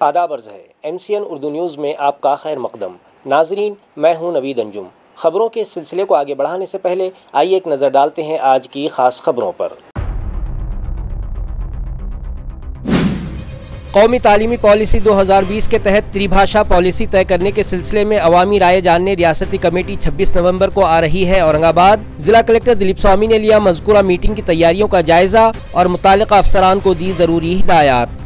आदाब अर्ज़ है MCN उर्दू न्यूज़ में आपका खैर मकदम। नाजरीन, मैं हूं नवीद अंजुम। खबरों के सिलसिले को आगे बढ़ाने से पहले आइए एक नज़र डालते हैं आज की ख़ास खबरों पर। कौमी तालीमी पॉलिसी 2020 के तहत त्रिभाषा पॉलिसी तय करने के सिलसिले में अवामी राय जानने रियासती कमेटी 26 नवंबर को आ रही है। औरंगाबाद जिला कलेक्टर दिलीप स्वामी ने लिया मज़कूरा मीटिंग की तैयारियों का जायजा और मुतालिका अफसरान को दी ज़रूरी हिदायत।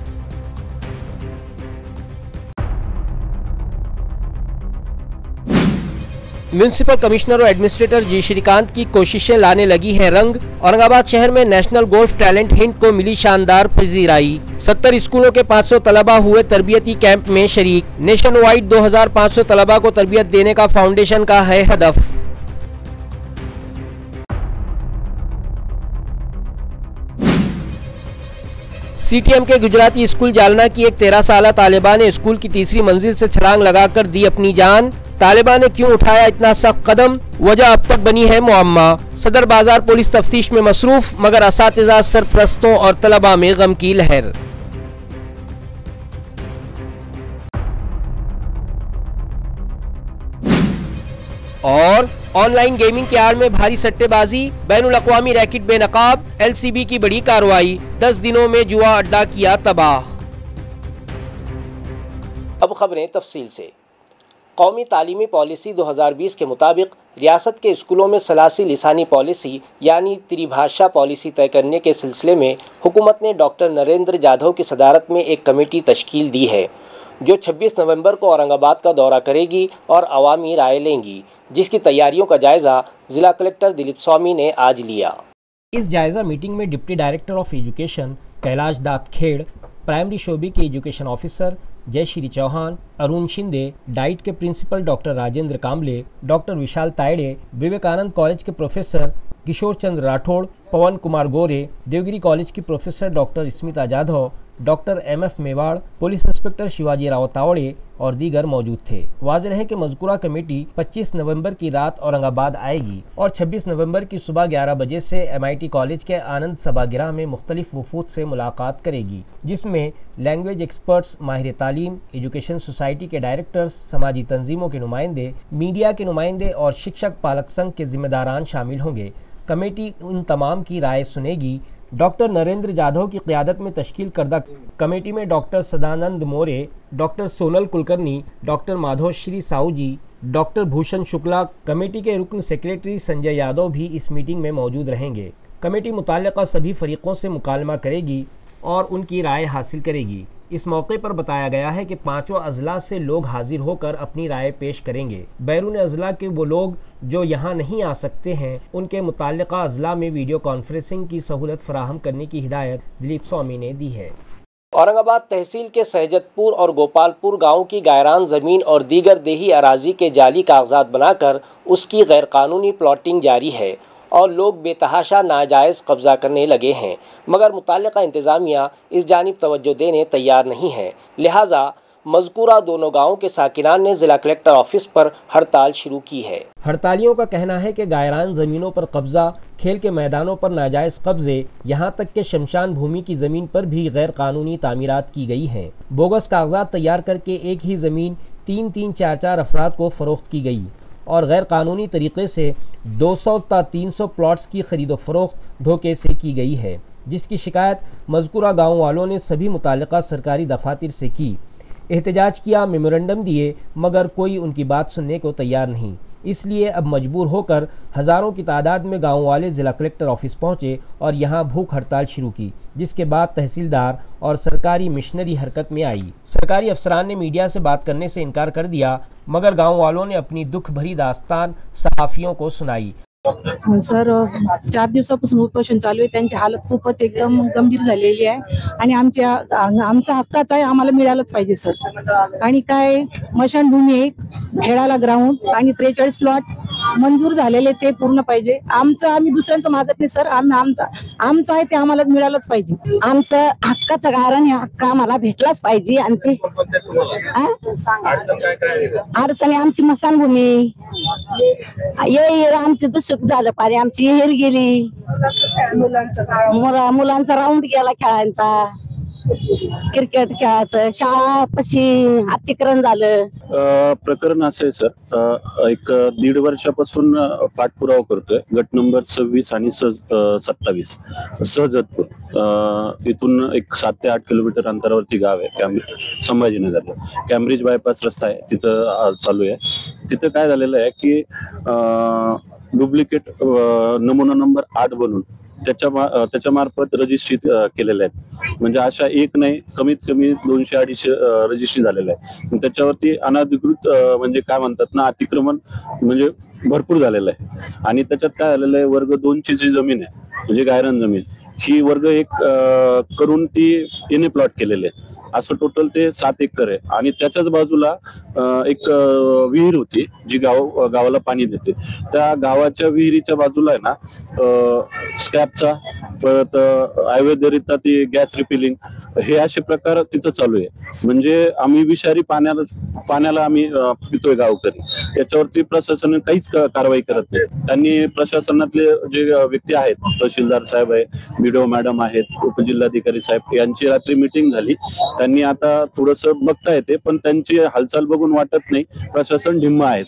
म्यूनिसिपल कमिश्नर और एडमिनिस्ट्रेटर जी श्रीकांत की कोशिशें लाने लगी हैं रंग। औरंगाबाद शहर में नेशनल गोल्फ टैलेंट हिंट को मिली शानदार पजीराई। 70 स्कूलों के 500 तलबा हुए तरबियती कैंप में शरीक। नेशन वाइड 2500 तलबा को तरबियत देने का फाउंडेशन का है हदफ। CTM के गुजराती स्कूल जालना की एक 13 साला तालिबा ने स्कूल की तीसरी मंजिल से छलांग लगाकर दी अपनी जान। तालिबा ने क्यों उठाया इतना सख्त कदम, वजह अब तक बनी है मुअम्मा। सदर बाजार पुलिस तफ्तीश में मसरूफ, मगर असातिज़ा, सरपरस्तों और तलबा में गम की लहर। और ऑनलाइन गेमिंग के आड़ में भारी सट्टेबाजी, बैनुल अक़वामी रैकेट बेनकाब, LCB की बड़ी कार्रवाई, 10 दिनों में जुआ अड्डा किया तबाह। अब खबरें तफसील से। कौमी तालीमी पॉलिसी 2020 के मुताबिक रियासत के स्कूलों में सलासी लिसानी पॉलिसी यानी त्रिभाषा पॉलिसी तय करने के सिलसिले में हुकूमत ने डॉक्टर नरेंद्र जाधव की सदारत में एक कमेटी तश्कील दी है, जो 26 नवंबर को औरंगाबाद का दौरा करेगी और अवामी राय लेंगी, जिसकी तैयारियों का जायज़ा ज़िला कलेक्टर दिलीप स्वामी ने आज लिया। इस जायज़ा मीटिंग में deputy director of education Kailash दात खेड़, प्राइमरी शोबे के एजुकेशन ऑफिसर जय श्री चौहान, अरुण शिंदे, डाइट के प्रिंसिपल डॉक्टर राजेंद्र कामले, डॉक्टर विशाल तायडे, विवेकानंद कॉलेज के प्रोफेसर किशोर चंद्र राठौड़, पवन कुमार गोरे, देवगिरी कॉलेज की professor doctor Smita Jadhav, doctor MF Mewar, police inspector Shivaji Rao Tawde और दीगर मौजूद थे। वाज़ेह है कि मज़कूरा कमेटी 25 नवंबर की रात औरंगाबाद आएगी और 26 नवंबर की सुबह 11 बजे से MIT कॉलेज के आनंद सभागृह में मुख्तलिफ वफूद से मुलाकात करेगी, जिसमें लैंग्वेज एक्सपर्ट्स, माहिर तालीम, एजुकेशन सोसाइटी के डायरेक्टर्स, समाजी तंजीमों के नुमाइंदे, मीडिया के नुमाइंदे और शिक्षक पालक संघ के जिम्मेदारान शामिल होंगे। कमेटी उन तमाम की राय सुनेगी। डॉक्टर नरेंद्र जाधव की क़यादत में तश्कील करदा कमेटी में doctor Sadanand More, doctor Sonal Kulkarni, doctor माधोश्री Sahu जी, डॉक्टर भूषण शुक्ला, कमेटी के रुकन सेक्रेटरी संजय यादव भी इस मीटिंग में मौजूद रहेंगे। कमेटी मुताल्लिक़ा सभी फरीक़ों से मुकालमा करेगी और उनकी राय हासिल करेगी। इस मौके पर बताया गया है कि 5 अजला से लोग हाजिर होकर अपनी राय पेश करेंगे। बैरून अजला के वो लोग जो यहाँ नहीं आ सकते हैं, उनके मुताल्लिक़ा अजला में वीडियो कॉन्फ्रेंसिंग की सहूलत फराहम करने की हिदायत दिलीप स्वामी ने दी है। औरंगाबाद तहसील के सहजतपुर और गोपालपुर गांव की गायरान ज़मीन और दीगर देही अराजी के जाली कागजात बनाकर उसकी गैरकानूनी प्लॉटिंग जारी है और लोग बेतहाशा नाजायज़ कब्ज़ा करने लगे हैं, मगर मुताल्लिक़ा इंतज़ामिया इस जानिब तवज्जो देने तैयार नहीं है। लिहाजा मज़कूरा दोनों गाँव के साकिनान ने ज़िला कलेक्टर ऑफिस पर हड़ताल शुरू की है। हड़तालियों का कहना है कि गायरान ज़मीनों पर कब्ज़ा, खेल के मैदानों पर नाजायज़ कब्ज़े, यहाँ तक कि शमशान भूमि की ज़मीन पर भी गैर कानूनी तामीरात की गई हैं। बोगस कागजात तैयार करके एक ही ज़मीन 3-3, 4-4 अफराद को फ़रोख्त की गई और गैर कानूनी तरीक़े से 200 ता 300 प्लॉट्स की खरीदो फरोख्त धोखे से की गई है, जिसकी शिकायत मज़कूरा गाँव वालों ने सभी मुताल्लिक़ा सरकारी दफातर से की। एहतजाज किया, मेमोरेंडम दिए, मगर कोई उनकी बात सुनने को तैयार नहीं। इसलिए अब मजबूर होकर हज़ारों की तादाद में गाँव वाले ज़िला कलेक्टर ऑफिस पहुँचे और यहाँ भूख हड़ताल शुरू की, जिसके बाद तहसीलदार और सरकारी मिशनरी हरकत में आई। सरकारी अफसरान ने मीडिया से बात करने से इनकार कर दिया, मगर गाँव वालों ने अपनी दुख भरी दास्तान सहाफ़ियों को सुनाई। सर 4 दिवसापासून उपोषण चालू आहे। त्यांची हालत खूपच एकदम गंभीर झालेली आहे आणि आमचा हक्काचा आहे, आम्हाला मिळालंच पाहिजे सर। आणि काय मशानभूमी आहे, खेळाला ग्राउंड आणि 43 प्लॉट मंजूर झालेले ते पूर्ण पाहिजे। आमचं आम्ही दुसऱ्यांचं मागत नाही सर, आमचं आहे ते आम्हाला मिळालंच पाहिजे। आमचं हक्काचं कारण हे हक्क आम्हाला भेटलाच पाहिजे। आणि ते अडचणी आमची मशानभूमी ये आमचं दुसरं झालं पारे, आमची हेर गेली, मुलांचा राऊंड गेला खेळांचा। क्रिकेट खेळायचं, शाळापाशी अतिक्रमण झालं. प्रकरण असं आहे सर, एक 1.5 वर्षापासून पाठपुरावा करतोय. गट नंबर 26 आणि 27 सहजतपूर. इथून एक 7 ते 8 किलोमीटर अंतरावरती गाव आहे संभाजीनगरला. कॅम्ब्रिज बायपास रस्ता आहे तिथं चालू आहे. तिथं काय झालेलं आहे की डुप्लिकेट नमुना नंबर 8 बनून त्याच्या मार्फत रजिस्ट्री केलेल्या आहेत. म्हणजे अशा एक नाही, कमीत कमी 200-250 रजिस्ट्री झालेल्या आहे. त्याच्यावरती अनधिकृत म्हणजे काय म्हणतात ना, अतिक्रमण म्हणजे भरपूर झालेलं आहे. आणि त्याच्यात काय झालेलं आहे, वर्ग 2ची जी जमीन आहे म्हणजे गायरान जमीन, ही वर्ग 1 करून ती याने प्लॉट केलेले आहे. असं टोटल ते 7 एकर आहे. आणि त्याच्याच बाजूला एक विहीर होती जी गावाला पाणी देते. त्या गावाच्या विहिरीच्या बाजूला आहे ना स्क्रॅपचा, परत अवैधरित्या ती गॅस रिफिलिंग, हे असे प्रकार तिथं चालू आहे. म्हणजे आम्ही विषारी पाण्याला आम्ही पितोय गावकरी. याच्यावरती प्रशासनाने काहीच कारवाई करत नाही. त्यांनी प्रशासनातले जे व्यक्ती आहेत, तहसीलदार साहेब आहे, बीडीओ मॅडम आहेत, उपजिल्हाधिकारी साहेब, यांची रात्री मीटिंग झाली. त्यांनी आता थोडस बघता येते, पण त्यांची हालचाल बघून वाटत नाही प्रशासन ढिम्म आहे.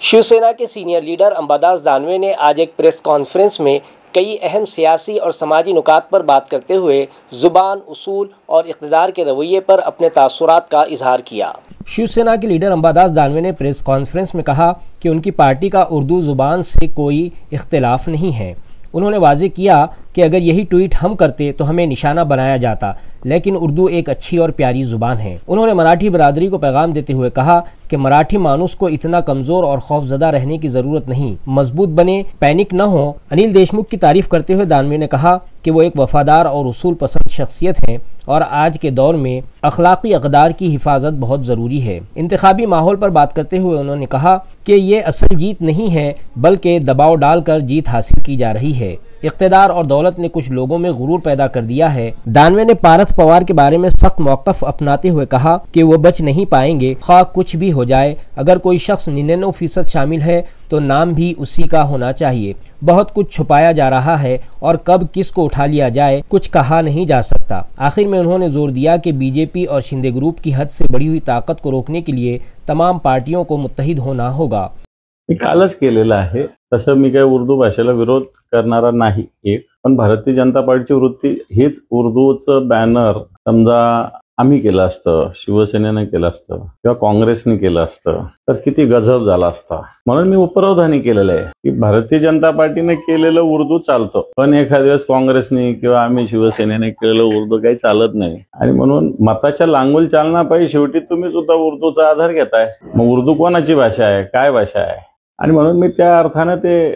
शिवसेना के सीनियर लीडर अंबादास दानवे ने आज एक प्रेस कॉन्फ्रेंस में कई अहम सियासी और समाजी नुकात पर बात करते हुए जुबान, उसूल और इक़्तिदार के रवैये पर अपने तासुरात का इजहार किया। शिवसेना के लीडर अंबादास दानवे ने प्रेस कॉन्फ्रेंस में कहा कि उनकी पार्टी का उर्दू जुबान से कोई इख्तिलाफ नहीं है। उन्होंने वाज़ेह किया कि अगर यही ट्वीट हम करते तो हमें निशाना बनाया जाता, लेकिन उर्दू एक अच्छी और प्यारी ज़ुबान है। उन्होंने मराठी बरादरी को पैगाम देते हुए कहा कि मराठी मानुस को इतना कमज़ोर और खौफजदा रहने की ज़रूरत नहीं, मजबूत बने, पैनिक न हो। अनिल देशमुख की तारीफ करते हुए दानवे ने कहा कि वो एक वफादार और उसूल पसंद शख्सियत हैं और आज के दौर में अखलाकी अक़दार की हिफाजत बहुत ज़रूरी है। इंतखाबी माहौल पर बात करते हुए उन्होंने कहा कि ये असल जीत नहीं है, बल्कि दबाव डालकर जीत हासिल की जा रही है। इक़्तिदार और दौलत ने कुछ लोगों में गुरूर पैदा कर दिया है। दानवे ने पारस पवार के बारे में सख्त मौक़िफ़ अपनाते हुए कहा कि वो बच नहीं पाएंगे, ख़्वाह कुछ भी हो जाए। अगर कोई शख्स 99% शामिल है तो नाम भी उसी का होना चाहिए। बहुत कुछ छुपाया जा रहा है और कब किसको उठा लिया जाए कुछ कहा नहीं जा सकता। आखिर में उन्होंने जोर दिया कि बीजेपी और शिंदे ग्रुप की हद से बढ़ी हुई ताकत को रोकने के लिए तमाम पार्टियों को मुत्तहिद होना होगा। मी कालच केलेलं आहे। तसं मी काही उर्दू भाषेला विरोध करणारा नाही एक, पण भारतीय जनता पार्टीची वृत्ती हीच उर्दूचं बॅनर समजा आम्ही केलं असतं, शिवसेनेने केलं असतं किंवा काँग्रेसने केलं असतं तर किती गजब झाला असता। म्हणून मी उपरोधाने केलेलं आहे की भारतीय जनता पार्टीने केलेलं उर्दू चालतं, पण एखाद्या दिवस काँग्रेसने किंवा आम्ही शिवसेनेने केलेलं उर्दू काही चालत नाही। आणि म्हणून मताच्या लांगुल चालना पाहिजे। शेवटी तुम्ही सुद्धा उर्दूचा आधार घेताय, मग उर्दू कोणाची भाषा आहे, काय भाषा आहे? आणि म्हणून मी त्या अर्थाने ते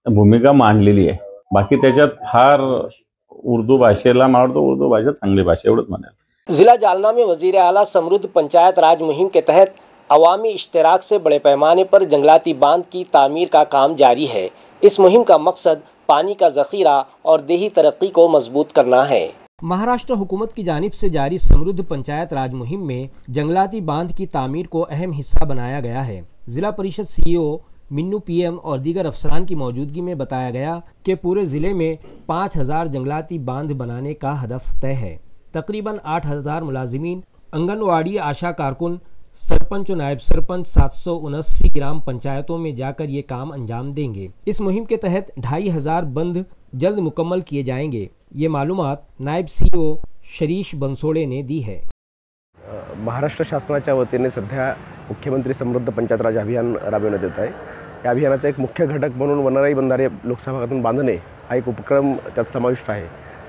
भूमिका मांडलेली आहे। बाकी त्याच्यात फार उर्दू भाषेला मारतो, उर्दू भाषा चांगली भाषा एवढंच म्हणाल। जिला जालना में वजीर आला समृद्ध पंचायत राज मुहिम के तहत अवामी इश्तराक से बड़े पैमाने पर जंगलाती बांध की तामीर का काम जारी है। इस मुहिम का मकसद पानी का ज़ख़ीरा और देही तरक्की को मजबूत करना है। महाराष्ट्र हुकूमत की जानिब से जारी समृद्ध पंचायत राज मुहिम में जंगलाती बांध की तामीर को अहम हिस्सा बनाया गया है। ज़िला परिषद CEO मिन्नू PM और दीगर अफसरान की मौजूदगी में बताया गया कि पूरे ज़िले में 5000 जंगलाती बांध बनाने का हदफ तय है। तकरीबन 8000 मुलाजिमीन, आंगनवाड़ी आशा कारकुन, सरपंच और नायब सरपंच 779 ग्राम पंचायतों में जाकर ये काम अंजाम देंगे। इस मुहिम के तहत 2500 बंद जल्द मुकम्मल किए जाएंगे। ये मालूमात नायब CEO शरीश बंसोड़े ने दी है। महाराष्ट्र शासनाच्या वतीने सध्या मुख्यमंत्री समृद्ध पंचायत राज अभियान राबविण्यात येत आहे। या अभियानाचा एक मुख्य घटक म्हणून वनराई बंधारे लोकसभागातून बांधणे हा एक उपक्रम त्यात समाविष्ट आहे।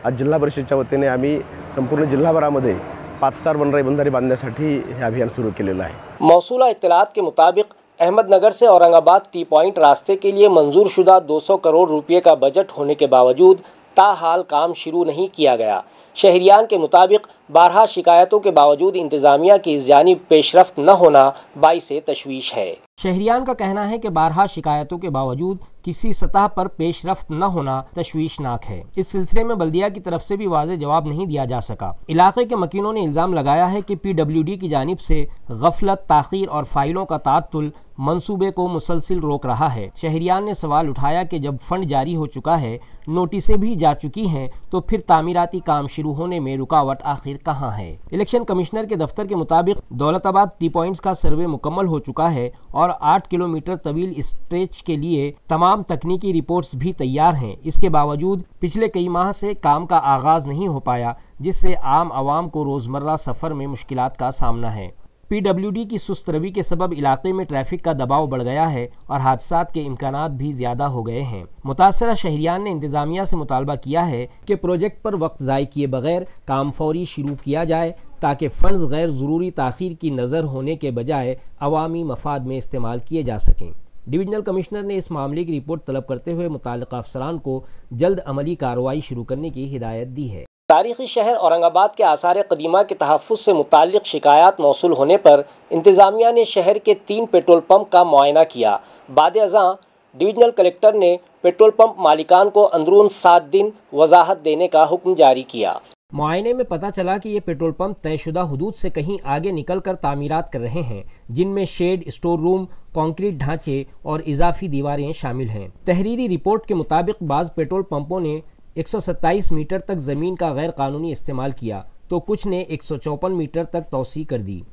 आज जिल्हा परिषदेच्या वतीने आम्ही संपूर्ण जिल्हाभरामध्ये 5 वनराई बंधारे बांधण्यासाठी हे अभियान सुरू केलेलं आहे। मौसूला इत्तलात के मुताबिक अहमदनगर से औरंगाबाद टी पॉइंट रास्ते के लिए मंजूर शुदा 200 करोड़ रुपये का बजट होने के बावजूद ताहाल काम शुरू नहीं किया गया। शहरियान के मुताबिक 12 शिकायतों के बावजूद इंतज़ामिया की इस जानिब पेशरफ्त न होना बाइसे तशवीश है। शहरियान का कहना है कि 12 शिकायतों के बावजूद किसी सतह पर पेशरफ्त न होना तशवीशनाक है। इस सिलसिले में बल्दिया की तरफ से भी वाज़ेह जवाब नहीं दिया जा सका। इलाके के मकीनों ने इल्ज़ाम लगाया है कि PWD की जानिब से गफलत, ताख़ीर और फाइलों का तातुल मंसूबे को मुसलसिल रोक रहा है। शहरियान ने सवाल उठाया कि जब फंड जारी हो चुका है, नोटिसें भी जा चुकी हैं, तो फिर तामीराती काम शुरू होने में रुकावट आखिर कहाँ है। इलेक्शन कमिश्नर के दफ्तर के मुताबिक दौलताबाद टी पॉइंट्स का सर्वे मुकम्मल हो चुका है और 8 किलोमीटर तवील स्ट्रेच के लिए तमाम तकनीकी रिपोर्ट्स भी तैयार हैं। इसके बावजूद पिछले कई माह से काम का आगाज नहीं हो पाया, जिससे आम आवाम को रोजमर्रा सफर में मुश्किलात का सामना है। PWD की सुस्त रवी के सबब इलाके में ट्रैफिक का दबाव बढ़ गया है और हादसात के इम्कानात भी ज्यादा हो गए हैं। मुतासरा शहरियान ने इंतजामिया से मुतालबा किया है कि प्रोजेक्ट पर वक्त ज़ाय किए बगैर काम फौरी शुरू किया जाए, ताकि फंड्स गैर ज़रूरी ताख़ीर की नज़र होने के बजाय अवामी मफाद में इस्तेमाल किए जा सकें। डिविजनल कमिश्नर ने इस मामले की रिपोर्ट तलब करते हुए मुताल्लिक़ा अफसरान को जल्द अमली कार्रवाई शुरू करने की हिदायत दी है। तारीख़ी शहर औरंगाबाद के आसार क़दीमा के तहफ़्फ़ुज़ से मुताल्लिक़ शिकायत मौसूल होने पर इंतज़ामिया ने शहर के 3 पेट्रोल पंप का मुआयना किया। बाद अज़ां डिविजनल कलेक्टर ने पेट्रोल पंप मालिकान को अंदरून 7 दिन वजाहत देने का हुक्म जारी किया। मुआयने में पता चला कि ये पेट्रोल पंप तयशुदा हुदूद से कहीं आगे निकल कर तामीरात कर रहे हैं, जिनमें शेड, स्टोर रूम, कंक्रीट ढांचे और इजाफी दीवारें शामिल हैं। तहरीरी रिपोर्ट के मुताबिक बाज़ पेट्रोल पंपों ने 127 मीटर तक ज़मीन का गैर कानूनी इस्तेमाल किया, तो कुछ ने 154 मीटर तक तोसी कर दी।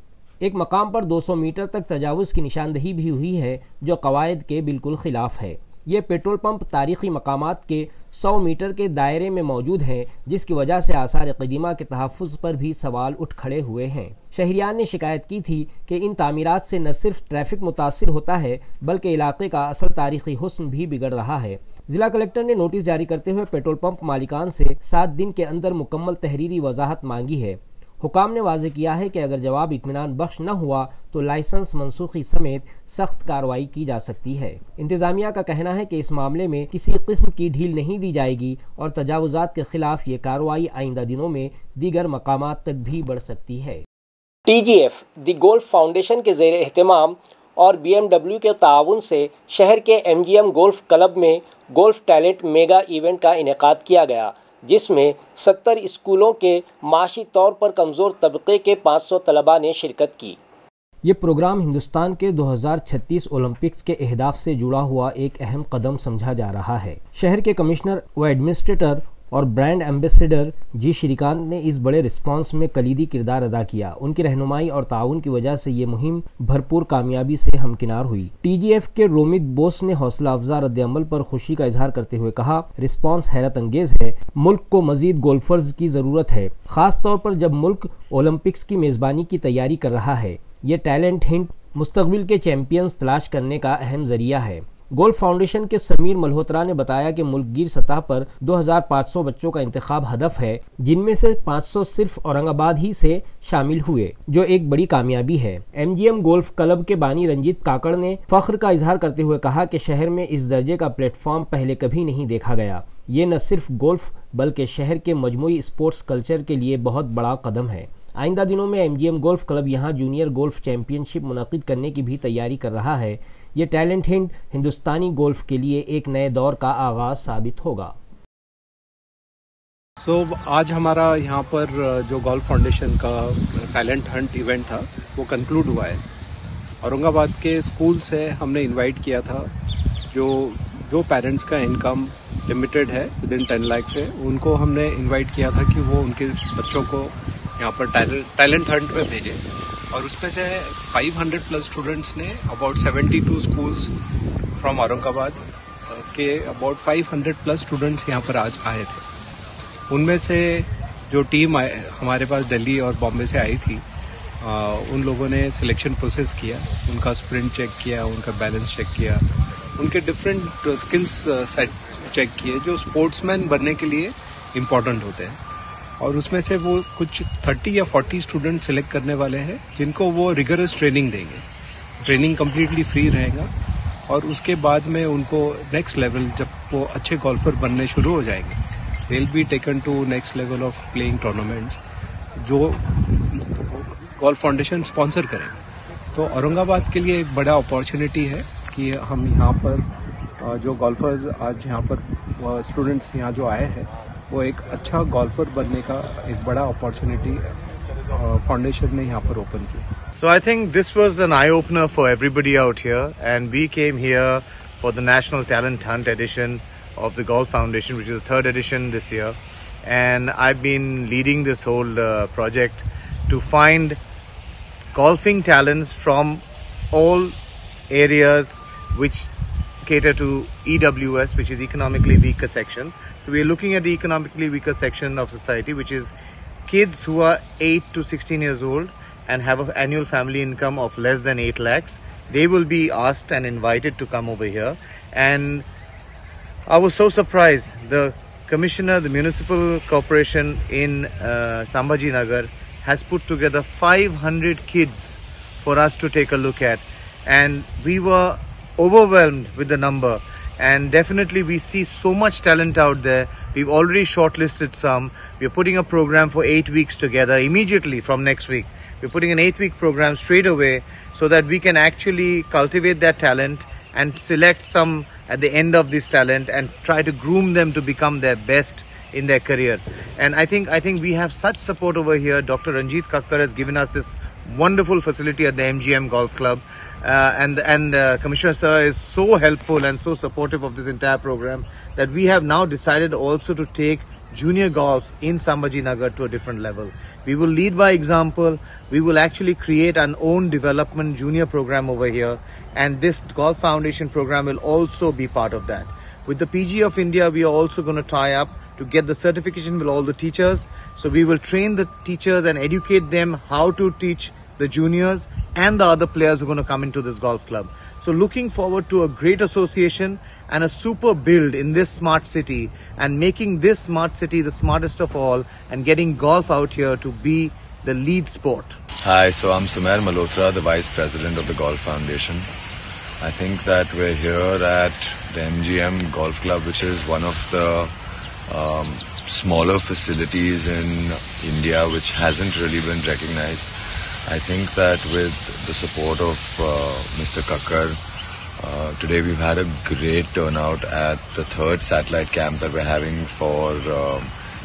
एक मकाम पर 200 मीटर तक तजावुज़ की निशानदही भी हुई है, जो कवायद के बिल्कुल ख़िलाफ़ है। ये पेट्रोल पंप तारीख़ी मकामात के 100 मीटर के दायरे में मौजूद हैं, जिसकी वजह से आसार क़दीमा के तहफ़्फ़ुज़ पर भी सवाल उठ खड़े हुए हैं। शहरियान ने शिकायत की थी कि इन तामीरात से न सिर्फ ट्रैफिक मुतासिर होता है, बल्कि इलाके का असल तारीख़ी हुस्न भी बिगड़ रहा है। जिला कलेक्टर ने नोटिस जारी करते हुए पेट्रोल पंप मालिकान से 7 दिन के अंदर मुकम्मल तहरीरी वजाहत मांगी है। हुकाम ने वाज़ेह किया है कि अगर जवाब इत्मीनान बख्श न हुआ तो लाइसेंस मनसूखी समेत सख्त कार्रवाई की जा सकती है। इंतजामिया का कहना है कि इस मामले में किसी किस्म की ढील नहीं दी जाएगी और तजावुजात के खिलाफ ये कार्रवाई आइंदा दिनों में दीगर मकामात तक भी बढ़ सकती है। TGF द गोल्फ फाउंडेशन के ज़ेर एहतमाम और BMW के ताउन से शहर के MGM गोल्फ क्लब में गोल्फ टैलेंट मेगा इवेंट का इनेकाद किया गया, जिसमें 70 स्कूलों के माशी तौर पर कमज़ोर तबके के 500 तलबा ने शिरकत की। ये प्रोग्राम हिंदुस्तान के 2036 ओलंपिक्स के अहदाफ से जुड़ा हुआ एक अहम कदम समझा जा रहा है। शहर के कमिश्नर व एडमिनिस्ट्रेटर और ब्रांड एम्बेसडर जी श्रीकांत ने इस बड़े रिस्पांस में कलीदी किरदार अदा किया। उनकी रहनुमाई और ताउन की वजह से ये मुहिम भरपूर कामयाबी से हमकिनार हुई। TGF के रोमित बोस ने हौसला अफजा रद्द-ए-अमल पर खुशी का इजहार करते हुए कहा, रिस्पांस हैरत अंगेज है। मुल्क को मजीद गोल्फर्स की ज़रूरत है, ख़ास तौर पर जब मुल्क ओलंपिक्स की मेज़बानी की तैयारी कर रहा है। ये टैलेंट हिंट मुस्तकबिल के चैंपियंस तलाश करने का अहम जरिया है। गोल्फ फाउंडेशन के समीर मल्होत्रा ने बताया कि मुल्कगीर सतह पर 2500 बच्चों का इंतखाब हदफ है, जिनमें से 500 सिर्फ औरंगाबाद ही से शामिल हुए, जो एक बड़ी कामयाबी है। MGM गोल्फ क्लब के बानी रंजीत काकड़ ने फख्र का इजहार करते हुए कहा कि शहर में इस दर्जे का प्लेटफॉर्म पहले कभी नहीं देखा गया। ये न सिर्फ गोल्फ बल्कि शहर के मजमूई स्पोर्ट्स कल्चर के लिए बहुत बड़ा कदम है। आइंदा दिनों में MGM गोल्फ क्लब यहाँ जूनियर गोल्फ चैंपियनशिप मुनक़िद करने की भी तैयारी कर रहा है। ये टैलेंट हिंट हिंदुस्तानी गोल्फ के लिए एक नए दौर का आगाज साबित होगा। आज हमारा यहाँ पर जो गोल्फ फाउंडेशन का टैलेंट हंट इवेंट था वो कंक्लूड हुआ है। औरंगाबाद के स्कूल से हमने इनवाइट किया था, जो पेरेंट्स का इनकम लिमिटेड है विद इन 10 लाख से, उनको हमने इनवाइट किया था कि वो उनके बच्चों को यहाँ पर टैलेंट हंट में भेजें। और उसमें से 500 प्लस स्टूडेंट्स ने अबाउट 72 स्कूल्स फ्रॉम औरंगाबाद के अबाउट 500 प्लस स्टूडेंट्स यहाँ पर आज आए थे। उनमें से जो टीम हमारे पास दिल्ली और बॉम्बे से आई थी, उन लोगों ने सिलेक्शन प्रोसेस किया, उनका स्प्रिंट चेक किया, उनका बैलेंस चेक किया, उनके डिफरेंट स्किल्स सेट चेक किए जो स्पोर्ट्समैन बनने के लिए इम्पॉर्टेंट होते हैं। और उसमें से वो कुछ 30 या 40 स्टूडेंट सिलेक्ट करने वाले हैं, जिनको वो रिगरस ट्रेनिंग देंगे। ट्रेनिंग कम्प्लीटली फ्री रहेगा और उसके बाद में उनको नेक्स्ट लेवल, जब वो अच्छे गोल्फर बनने शुरू हो जाएंगे, they will be taken to next level of playing tournaments, जो गोल्फ फाउंडेशन स्पॉन्सर करेंगे। तो औरंगाबाद के लिए एक बड़ा अपॉर्चुनिटी है कि हम यहाँ पर जो गोल्फर्स आज यहाँ पर स्टूडेंट्स यहाँ जो आए हैं वो एक अच्छा गोल्फर बनने का एक बड़ा अपॉर्चुनिटी फाउंडेशन ने यहाँ पर ओपन की. So I think this was an eye-opener for everybody out here, and we came here for the National Talent Hunt edition of the Golf Foundation, which is the third edition this year. And I've been leading this whole project to find golfing talents from all areas which cater to EWS, which is economically weaker section. So we are looking at the economically weaker section of society, which is kids who are 8 to 16 years old and have an annual family income of less than 8 lakhs. They will be asked and invited to come over here. And I was so surprised. The commissioner, the municipal corporation in Sambhaji Nagar has put together 500 kids for us to take a look at. And we were overwhelmed with the number. And definitely we see so much talent out there. We've already shortlisted some. We're putting a program for 8 weeks together immediately from next week. We're putting an 8-week program straight away so that we can actually cultivate that talent and select some at the end of this talent and try to groom them to become their best in their career. And I think we have such support over here. Dr. Ranjit Kakkar has given us this wonderful facility at the MGM Golf Club. And Commissioner Sir is so helpful and so supportive of this entire program that we have now decided also to take junior golf in Sambhaji Nagar to a different level. We will lead by example. We will actually create an own development junior program over here, and this Golf Foundation program will also be part of that. With the PG of India, we are also going to tie up to get the certification with all the teachers. So we will train the teachers and educate them how to teach the juniors and the other players who are going to come into this golf club. So looking forward to a great association and a super build in this smart city, and making this smart city the smartest of all, and getting golf out here to be the lead sport. Hi, so I'm Sumer Malhotra, the Vice President of the Golf Foundation. I think that we're here at the MGM Golf Club, which is one of the smaller facilities in India which hasn't really been recognized. I think that with the support of Mr. Kakkar, today we've had a great turnout at the third satellite camp that we're having for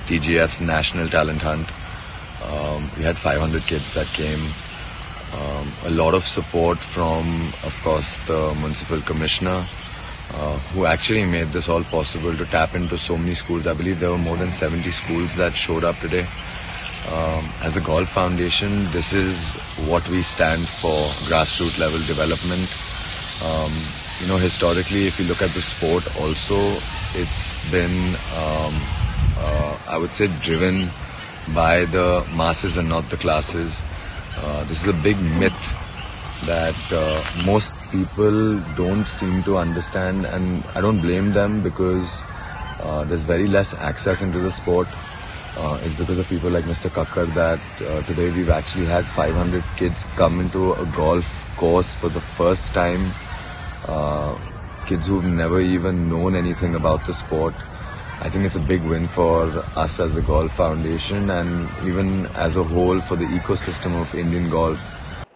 TGF's National Talent Hunt. We had 500 kids that came. A lot of support from, of course, the municipal commissioner, who actually made this all possible to tap into so many schools. I believe there were more than 70 schools that showed up today. As a Golf Foundation, this is what we stand for: grassroots level development. Historically, if you look at the sport also, it's been, I would say, driven by the masses and not the classes. This is a big myth that most people don't seem to understand, and I don't blame them, because there's very less access into the sport. It's because of people like Mr. Kakkar that today we've actually had 500 kids come into a golf course for the first time. Kids who've never even known anything about the sport. I think it's a big win for us as a Golf Foundation, and even as a whole for the ecosystem of Indian golf.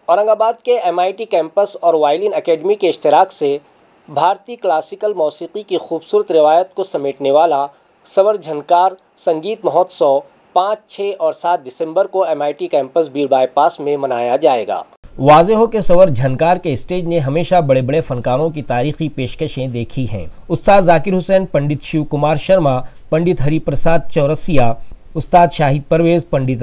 Aurangabad के MIT campus और violin academy के इश्तिराक से भारतीय classical मौसीकी की खूबसूरत रिवायत को समेटने वाला सवर झनकार संगीत महोत्सव 5, 6 और 7 दिसंबर को MIT कैंपस बीर बाईपास में मनाया जाएगा। वाज़ेह हो कि सवर झनकार के स्टेज ने हमेशा बड़े बड़े फनकारों की तारीखी पेशकशें देखी हैं। उस्ताद जाकिर हुसैन, पंडित शिव कुमार शर्मा, पंडित हरिप्रसाद चौरसिया, उस्ताद शाहिद परवेज, पंडित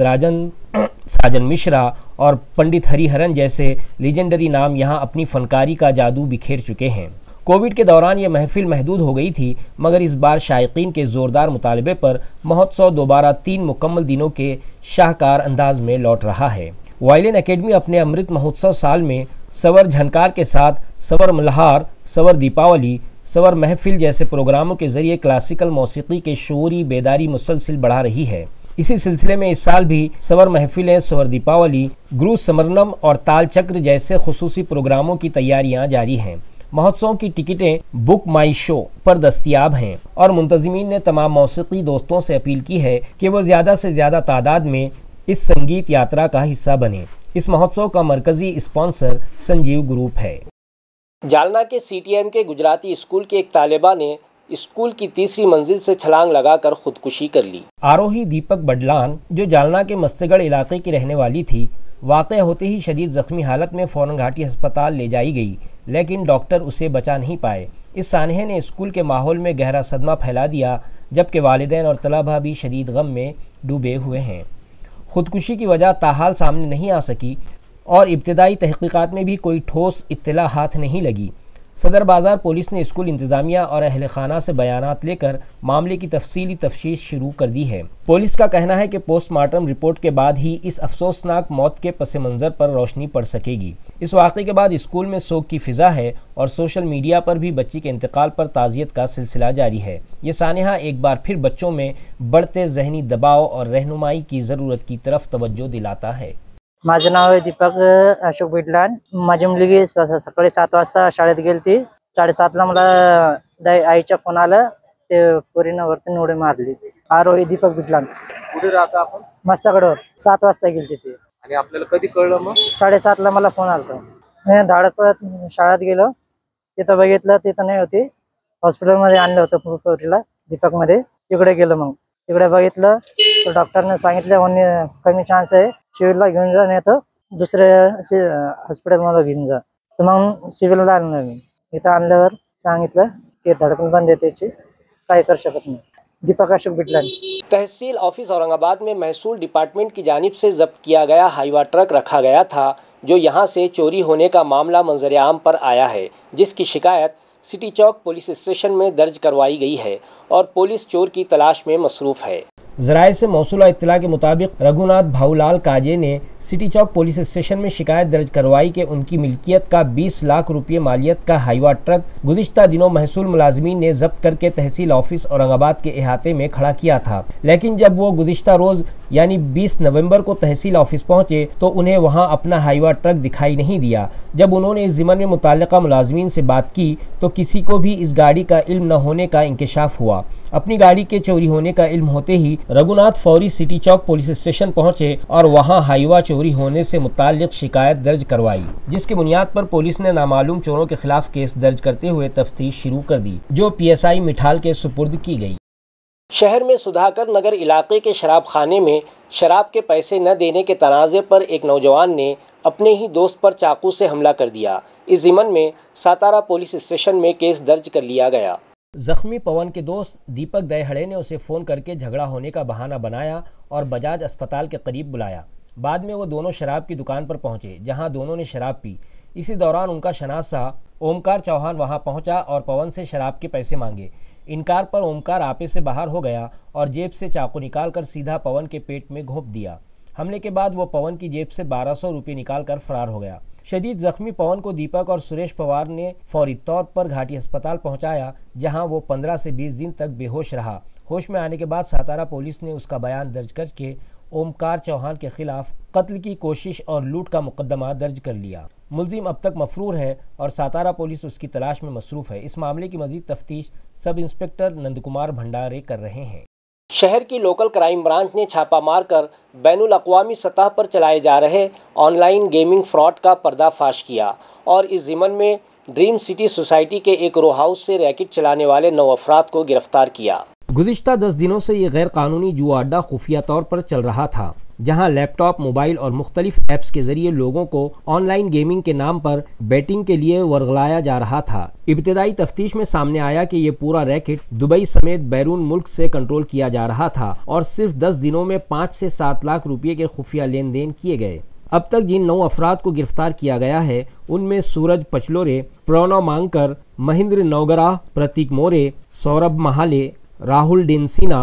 साजन मिश्रा और पंडित हरिहरन जैसे लीजेंडरी नाम यहां अपनी फनकारी का जादू बिखेर चुके हैं। कोविड के दौरान ये महफिल महदूद हो गई थी, मगर इस बार शायकीन के ज़ोरदार मुतालबे पर महोत्सव दोबारा 3 मुकम्मल दिनों के शाहकार अंदाज में लौट रहा है। वायलिन एकेडमी अपने अमृत महोत्सव साल में सवर झनकार के साथ सवर मल्हार, सवर दीपावली, सवर महफिल जैसे प्रोग्रामों के जरिए क्लासिकल मौसीकी के शूरी बेदारी मुसलसिल बढ़ा रही है। इसी सिलसिले में इस साल भी सवर महफिलें, सवर दीपावली, गुरु समरनम और ताल चक्र जैसे खुसूसी प्रोग्रामों की तैयारियां जारी हैं। महोत्सव की टिकटें बुक माई शो पर दस्तयाब हैं और मुंतज़मीन ने तमाम मौसीकी दोस्तों से अपील की है कि वो ज़्यादा से ज़्यादा तादाद में इस संगीत यात्रा का हिस्सा बने। इस महोत्सव का मरकज़ी स्पॉन्सर संजीव ग्रुप है। जालना के सीटीएम के गुजराती स्कूल के एक तालिबा ने स्कूल की तीसरी मंजिल से छलांग लगाकर खुदकुशी कर ली। आरोही दीपक बडलान, जो जालना के मस्तेगढ़ इलाके की रहने वाली थी, वाक़या होते ही शदीद जख्मी हालत में फ़ौरन घाटी अस्पताल ले जाई गई, लेकिन डॉक्टर उसे बचा नहीं पाए। इस सानहे ने स्कूल के माहौल में गहरा सदमा फैला दिया, जबकि वालिदैन और तलबा भी शदीद गम में डूबे हुए हैं। खुदकुशी की वजह ताहाल सामने नहीं आ सकी और इब्तिदाई तहकीकात में भी कोई ठोस इत्तला हाथ नहीं लगी। सदर बाज़ार पुलिस ने स्कूल इंतज़ामिया और अहल खाना से बयानात लेकर मामले की तफसीली तफ्तीश शुरू कर दी है। पुलिस का कहना है कि पोस्टमार्टम रिपोर्ट के बाद ही इस अफसोसनाक मौत के पस मंज़र पर रोशनी पड़ सकेगी। इस वाक़े के बाद स्कूल में शोक की फ़िज़ा है और सोशल मीडिया पर भी बच्ची के इंतकाल पर ताज़ियत का सिलसिला जारी है। ये सानहा एक बार फिर बच्चों में बढ़ते जहनी दबाव और रहनुमाई की ज़रूरत की तरफ तवज्जो दिलाता है। माझं नाव आहे दीपक अशोक बिडलान। माझी मुलगी सकाळी 7 वाजता शाळेत गेली ती। 7:30ला मला आईचा फोन आला, ते पोरीनं वरती उडी मारली। आरोही दीपक बिडलान। कुठे राहता आपण? मस्तागडवर 7 वाजता गेली ती। आणि आपल्याला कधी कळलं मग? 7:30ला मला फोन आला। मी धाडत पळत शाळेत गेलो, तिथं बघितलं, तिथं नाही होती। हॉस्पिटलमध्ये आणलं होतं पोरीला दीपकमध्ये। तिकडे गेलो, मग तिकडे बघितलं तर डॉक्टरने सांगितलं कमी चान्स आहे, सिव्हिलला घेऊन जा, नाही तर दुसऱ्या हॉस्पिटलमध्ये घेऊन जा। तर मग सिव्हिलला आणलं मी। इथं आणल्यावर सांगितलं की धडकन बंद आहे त्याची, काय कर शकत नहीं। दीपक अशोक बिडलान। तहसील ऑफिस औरंगाबाद में महसूल डिपार्टमेंट की जानिब से जब्त किया गया हाईवा ट्रक रखा गया था, जो यहां से चोरी होने का मामला मंजर आम पर आया है, जिसकी शिकायत सिटी चौक पुलिस स्टेशन में दर्ज करवाई गई है और पुलिस चोर की तलाश में मसरूफ़ है। ज़राए से मौसूला इत्तला के मुताबिक रघुनाथ भाऊलाल काजे ने सिटी चौक पुलिस स्टेशन में शिकायत दर्ज करवाई कि उनकी मिल्कियत का 20 लाख रुपये मालियत का हाईवा ट्रक गुज़िश्ता दिनों महसूल मुलाजमीन ने जब्त करके तहसील ऑफिस औरंगाबाद के अहाते में खड़ा किया था। लेकिन जब वो गुज़िश्ता रोज़ यानी 20 नवंबर को तहसील ऑफिस पहुंचे तो उन्हें वहां अपना हाईवा ट्रक दिखाई नहीं दिया। जब उन्होंने इस ज़िम्मन में मुताल्लिका मुलाजमीन से बात की तो किसी को भी इस गाड़ी का इल्म न होने का इंकशाफ हुआ। अपनी गाड़ी के चोरी होने का इल्म होते ही रघुनाथ फौरी सिटी चौक पुलिस स्टेशन पहुंचे और वहां हाईवा चोरी होने से मुताल्लिक शिकायत दर्ज करवाई, जिसकी बुनियाद पर पुलिस ने नामालूम चोरों के खिलाफ केस दर्ज करते हुए तफ्तीश शुरू कर दी, जो PSI मिठाल के सुपुर्द की गई। शहर में सुधाकर नगर इलाके के शराब खाने में शराब के पैसे न देने के तनाज़े पर एक नौजवान ने अपने ही दोस्त पर चाकू से हमला कर दिया। इस ज़िम्मन में सातारा पुलिस स्टेशन में केस दर्ज कर लिया गया। जख्मी पवन के दोस्त दीपक दहड़े ने उसे फ़ोन करके झगड़ा होने का बहाना बनाया और बजाज अस्पताल के करीब बुलाया। बाद में वो दोनों शराब की दुकान पर पहुंचे, जहां दोनों ने शराब पी। इसी दौरान उनका शनासा ओमकार चौहान वहां पहुंचा और पवन से शराब के पैसे मांगे। इनकार पर ओमकार आपे से बाहर हो गया और जेब से चाकू निकालकर सीधा पवन के पेट में घोंप दिया। हमले के बाद वो पवन की जेब से 1200 रुपये निकालकर फरार हो गया। शदीद जख्मी पवन को दीपक और सुरेश पवार ने फौरी तौर पर घाटी अस्पताल पहुंचाया, जहां वो 15 से 20 दिन तक बेहोश रहा। होश में आने के बाद सातारा पुलिस ने उसका बयान दर्ज करके ओमकार चौहान के खिलाफ कत्ल की कोशिश और लूट का मुकदमा दर्ज कर लिया। मुलजिम अब तक मफरूर है और सातारा पुलिस उसकी तलाश में मसरूफ़ है। इस मामले की मज़ीद तफ्तीश सब इंस्पेक्टर नंदकुमार भंडारे कर रहे हैं। शहर की लोकल क्राइम ब्रांच ने छापा मारकर बैनुल अक़वामी सतह पर चलाए जा रहे ऑनलाइन गेमिंग फ्रॉड का पर्दाफाश किया और इस ज़िम्मन में ड्रीम सिटी सोसाइटी के एक रो हाउस से रैकेट चलाने वाले 9 अफराद को गिरफ्तार किया। गुज़िश्ता 10 दिनों से ये गैर कानूनी जुआ अड्डा खुफिया तौर पर चल रहा था, जहां लैपटॉप, मोबाइल और मुख्तलिफ ऐप्स के जरिए लोगों को ऑनलाइन गेमिंग के नाम पर बैटिंग के लिए वर्गलाया जा रहा था। इब्तिदाई तफ्तीश में सामने आया कि ये पूरा रैकेट दुबई समेत बैरून मुल्क से कंट्रोल किया जा रहा था और सिर्फ 10 दिनों में 5 से 7 लाख रुपये के खुफिया लेन देन किए गए। अब तक जिन 9 अफराद को गिरफ्तार किया गया है उनमें सूरज पचलोरे, प्रणव मांगकर, महेंद्र नौगरा, प्रतीक मोरे, सौरभ महाले, राहुल डेंसिना,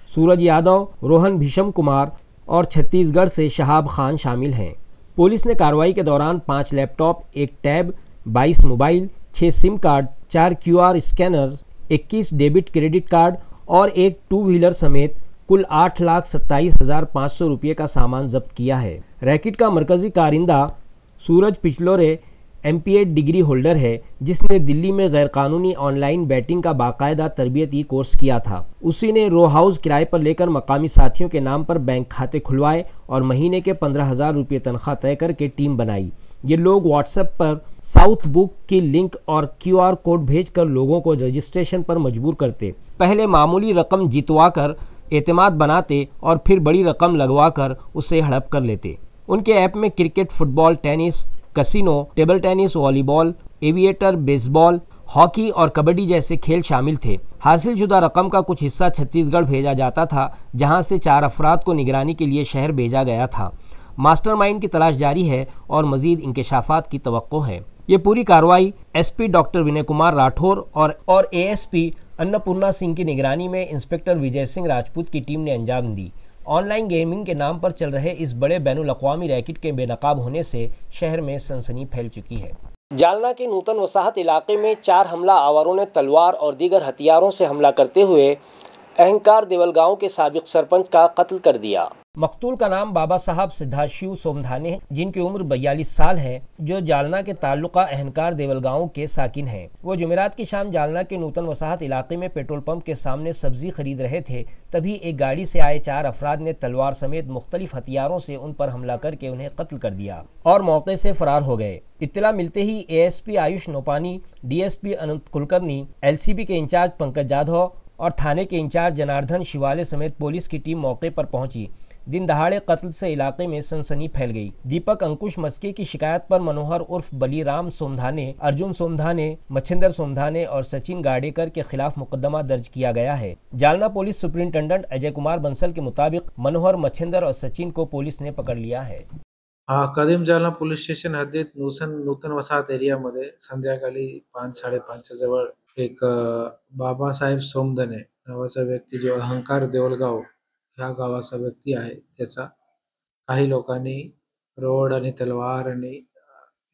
सूरज यादव, रोहन भीषम कुमार और छत्तीसगढ़ से शहाब खान शामिल हैं। पुलिस ने कार्रवाई के दौरान 5 laptop, 1 tab, 22 mobile, 6 SIM card, 4 QR scanner, 21 debit credit card और एक 2 व्हीलर समेत कुल 8,27,500 रुपये का सामान जब्त किया है। रैकेट का मरकजी कारिंदा सूरज पिचलोरे MPA डिग्री होल्डर है, जिसने दिल्ली में गैरकानूनी ऑनलाइन बैटिंग का बाकायदा तरबियती कोर्स किया था। उसी ने रो हाउस किराए पर लेकर मकामी साथियों के नाम पर बैंक खाते खुलवाए और महीने के 15,000 रुपये तनख्वाह तय करके टीम बनाई। ये लोग व्हाट्सएप पर साउथ बुक की लिंक और QR कोड भेजकर लोगों को रजिस्ट्रेशन पर मजबूर करते। पहले मामूली रकम जितवाकर एतमाद बनाते और फिर बड़ी रकम लगवाकर उसे हड़प कर लेते। उनके ऐप में cricket, football, tennis, casino, table tennis, volleyball, aviator, baseball, hockey और कबड्डी जैसे खेल शामिल थे। हासिलशुदा रकम का कुछ हिस्सा छत्तीसगढ़ भेजा जाता था, जहां से 4 अफराद को निगरानी के लिए शहर भेजा गया था। मास्टरमाइंड की तलाश जारी है और मजीद इंकशाफात की तवक्को है। ये पूरी कार्रवाई SP डॉक्टर विनय कुमार राठौर और ASP अन्नपूर्णा सिंह की निगरानी में इंस्पेक्टर विजय सिंह राजपूत की टीम ने अंजाम दी। ऑनलाइन गेमिंग के नाम पर चल रहे इस बड़े बैनुल-अक़वामी रैकेट के बेनकाब होने से शहर में सनसनी फैल चुकी है। जालना के नूतन वसाहत इलाके में 4 हमला आवारों ने तलवार और दीगर हथियारों से हमला करते हुए अहंकार देवल गांव के साबिक सरपंच का कत्ल कर दिया। मकतूल का नाम बाबा साहब सिद्धाशिव सोमधाने है, जिनकी उम्र 42 साल है, जो जालना के ताल्लुका अहंकार देवल गांव के साकिन हैं। वो जुमेरात की शाम जालना के नूतन वसाहत इलाके में पेट्रोल पंप के सामने सब्जी खरीद रहे थे। तभी एक गाड़ी से आए 4 अफराद ने तलवार समेत मुख्तलिफ हथियारों से उन पर हमला करके उन्हें कत्ल कर दिया और मौके से फरार हो गए। इत्तला मिलते ही ASP आयुष नोपानी, DSP अनंत कुलकर्णी, LCB के इंचार्ज पंकज जाधव और थाने के इंचार्ज जनार्दन शिवाले समेत पुलिस की टीम मौके पर पहुंची। दिन दहाड़े कत्ल से इलाके में सनसनी फैल गई। दीपक अंकुश मस्के की शिकायत पर मनोहर उर्फ बलीराम सोमधाने, अर्जुन सोमधाने, मच्छिंदर सोमधाने और सचिन गाडेकर के खिलाफ मुकदमा दर्ज किया गया है। जालना पुलिस सुपरिंटेंडेंट अजय कुमार बंसल के मुताबिक मनोहर, मच्छिंदर और सचिन को पुलिस ने पकड़ लिया है। कदीम जालना पोलीस स्टेशन हद्दीत नूतन वसाहत एरियामध्ये संध्याकाळी 5-5:30 जवळ एक बाबासाहेब सोमधने नावाचा व्यक्ती, जो अहंकार देवलगाव ह्या गावाचा व्यक्ती आहे, त्याचा काही लोकांनी रोड आणि तलवार आणि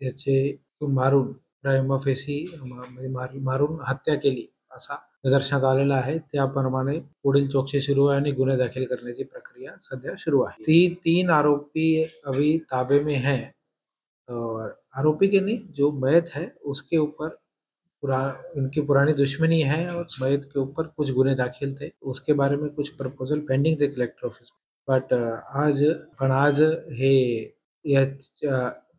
याचे मारून प्राइमा फेसी मारून हत्या केली असा निदर्शनात आलेला आहे। त्याप्रमाणे पुढील चौकशी सुरू आहे आणि गुन्हे दाखल करण्याची प्रक्रिया सध्या सुरू आहे। 3 आरोपी अभी ताबे में हैं और आरोपी के नहीं, जो मयत है उसके ऊपर इनकी पुरानी दुश्मनी है और मयत के ऊपर कुछ गुने दाखिल थे। उसके बारे में कुछ प्रपोजल पेंडिंग थे कलेक्टर ऑफिस में। बट आज हे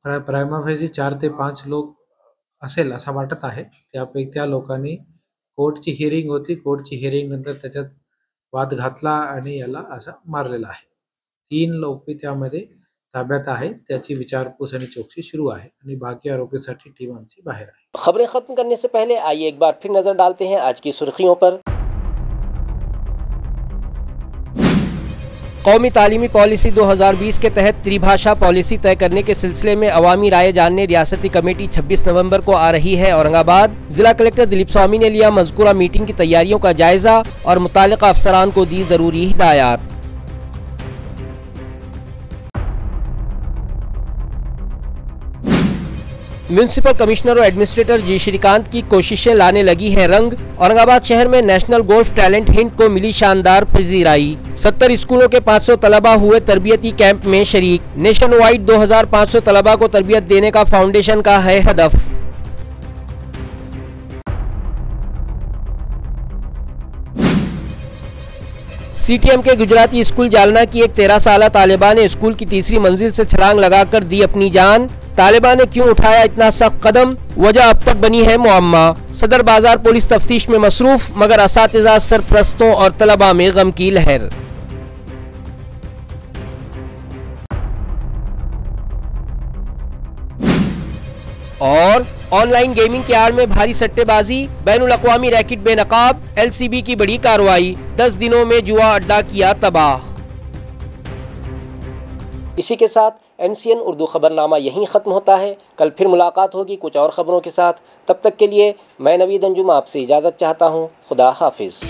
प्राइमा फेसी 4 ते 5 लोक असेल असं वाटत आहे। त्यापैकी त्या लोकांनी कोर्टची हिअरिंग होती, कोर्टची हिअरिंग नंतर त्याच्यात वाद घातला आणि याला असा मारलेला आहे। 3 लोक त्यामध्ये ताब्यात आहे, त्याची विचारपूस आणि चौकशी सुरू आहे आणि बाकी आरोपीसाठी टीम आमची बाहेर आहे। खबरें खत्म करने से पहले आइए एक बार फिर नजर डालते हैं आज की सुर्खियों पर। कौमी तालीमी पॉलिसी 2020 के तहत त्रिभाषा पॉलिसी तय करने के सिलसिले में अवामी राय जानने रियासती कमेटी 26 नवंबर को आ रही है। औरंगाबाद जिला कलेक्टर दिलीप स्वामी ने लिया मज़कूरा मीटिंग की तैयारियों का जायजा और मुतालिका अफसरान को दी जरूरी हिदायत। म्यूनिसिपल कमिश्नर और एडमिनिस्ट्रेटर जी श्रीकांत की कोशिशें लाने लगी हैं रंग। औरंगाबाद शहर में नेशनल गोल्फ टैलेंट हंट को मिली शानदार पजीराई। 70 स्कूलों के 500 तलबा हुए तरबियती कैंप में शरीक। नेशन वाइड 2500 तलबा को तरबियत देने का फाउंडेशन का है हदफ। CTM के गुजराती स्कूल जालना की एक 13 साला तालिबा ने स्कूल की तीसरी मंजिल से छलांग लगाकर दी अपनी जान। तालिबा ने क्यों उठाया इतना सख्त कदम, वजह अब तक बनी है मुअम्मा। सदर बाजार पुलिस तफ्तीश में मसरूफ, मगर असातिज़ा, सरपरस्तों और तलबा में गम की लहर। और ऑनलाइन गेमिंग के आड़ में भारी सट्टेबाजी, बैनुल अक़वामी रैकेट बेनकाब, LCB की बड़ी कार्रवाई, 10 दिनों में जुआ अड्डा किया तबाह। इसी के साथ MCN उर्दू खबरनामा यहीं ख़त्म होता है। कल फिर मुलाकात होगी कुछ और ख़बरों के साथ। तब तक के लिए मैं नवीद अंजुम आपसे इजाज़त चाहता हूँ। खुदा हाफिज़।